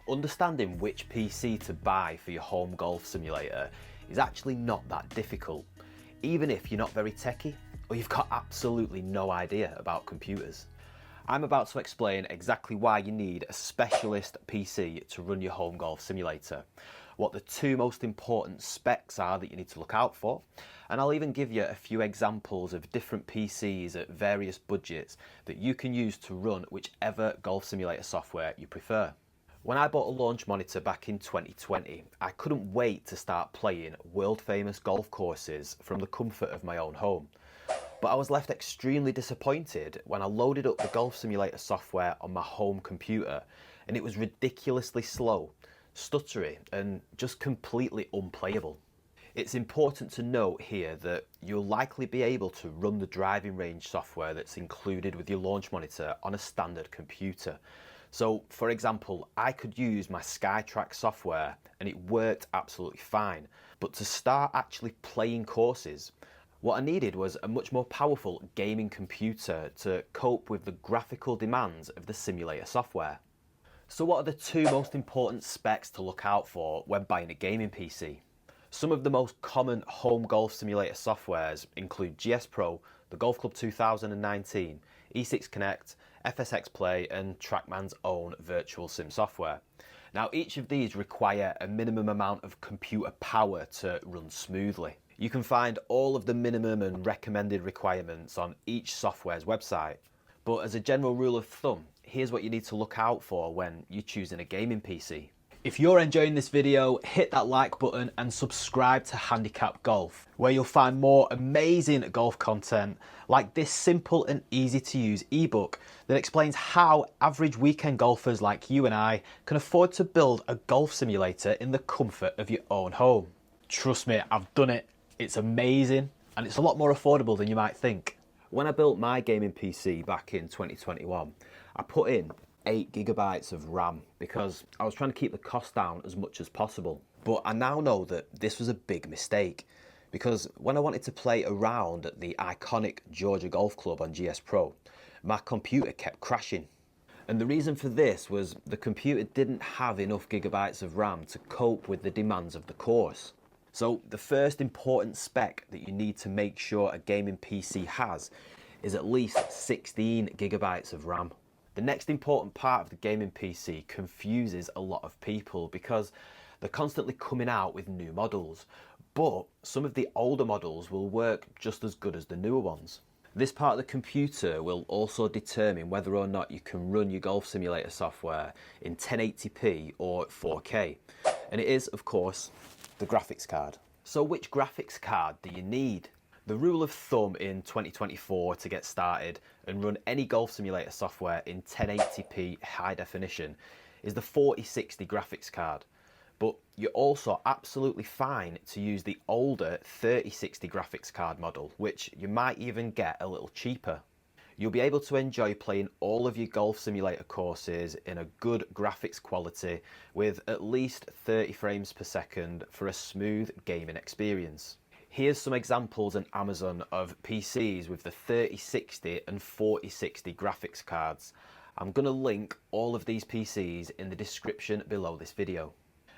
Understanding which PC to buy for your home golf simulator is actually not that difficult, even if you're not very techy or you've got absolutely no idea about computers. I'm about to explain exactly why you need a specialist PC to run your home golf simulator, what the two most important specs are that you need to look out for, and I'll even give you a few examples of different PCs at various budgets that you can use to run whichever golf simulator software you prefer. When I bought a launch monitor back in 2020, I couldn't wait to start playing world famous golf courses from the comfort of my own home. But I was left extremely disappointed when I loaded up the golf simulator software on my home computer and it was ridiculously slow, stuttery and just completely unplayable. It's important to note here that you'll likely be able to run the driving range software that's included with your launch monitor on a standard computer. So for example, I could use my SkyTrack software and it worked absolutely fine. But to start actually playing courses, what I needed was a much more powerful gaming computer to cope with the graphical demands of the simulator software. So what are the two most important specs to look out for when buying a gaming PC? Some of the most common home golf simulator softwares include GSPro, the Golf Club 2019, E6 Connect, FSX Play and Trackman's own virtual sim software. Now each of these require a minimum amount of computer power to run smoothly. You can find all of the minimum and recommended requirements on each software's website. But as a general rule of thumb, here's what you need to look out for when you're choosing a gaming PC. If you're enjoying this video, hit that like button and subscribe to Handicap Golf, where you'll find more amazing golf content like this simple and easy to use ebook that explains how average weekend golfers like you and I can afford to build a golf simulator in the comfort of your own home. Trust me, I've done it. It's amazing and it's a lot more affordable than you might think. When I built my gaming PC back in 2021, I put in 8 GB of RAM because I was trying to keep the cost down as much as possible. But I now know that this was a big mistake because when I wanted to play around at the iconic Georgia Golf Club on GSPro, my computer kept crashing. And the reason for this was the computer didn't have enough gigabytes of RAM to cope with the demands of the course. So the first important spec that you need to make sure a gaming PC has is at least 16 GB of RAM. The next important part of the gaming PC confuses a lot of people because they're constantly coming out with new models, but some of the older models will work just as good as the newer ones. This part of the computer will also determine whether or not you can run your golf simulator software in 1080p or 4K. And it is, of course, the graphics card. So which graphics card do you need? The rule of thumb in 2024 to get started and run any golf simulator software in 1080p high definition is the 4060 graphics card. But you're also absolutely fine to use the older 3060 graphics card model, which you might even get a little cheaper. You'll be able to enjoy playing all of your golf simulator courses in a good graphics quality with at least 30 frames per second for a smooth gaming experience. Here's some examples on Amazon of PCs with the 3060 and 4060 graphics cards. I'm going to link all of these PCs in the description below this video.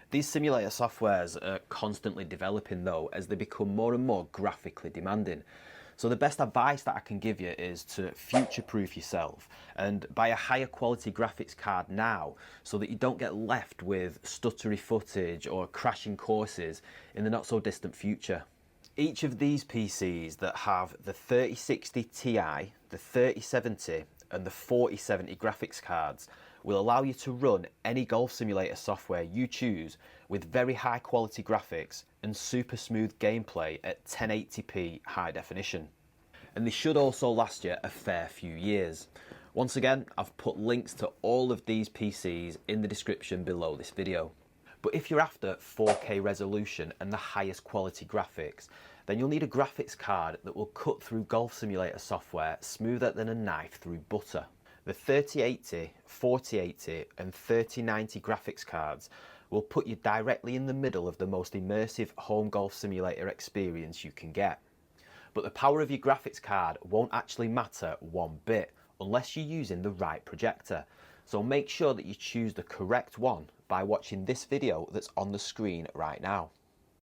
These simulator softwares are constantly developing though as they become more and more graphically demanding. So the best advice that I can give you is to future-proof yourself and buy a higher quality graphics card now so that you don't get left with stuttery footage or crashing courses in the not so distant future. Each of these PCs that have the 3060 Ti, the 3070 and the 4070 graphics cards will allow you to run any golf simulator software you choose with very high quality graphics and super smooth gameplay at 1080p high definition. And they should also last you a fair few years. Once again, I've put links to all of these PCs in the description below this video. But if you're after 4K resolution and the highest quality graphics, then you'll need a graphics card that will cut through golf simulator software smoother than a knife through butter. The 3080, 4080 and 3090 graphics cards will put you directly in the middle of the most immersive home golf simulator experience you can get. But the power of your graphics card won't actually matter one bit unless you're using the right projector. So make sure that you choose the correct one by watching this video that's on the screen right now.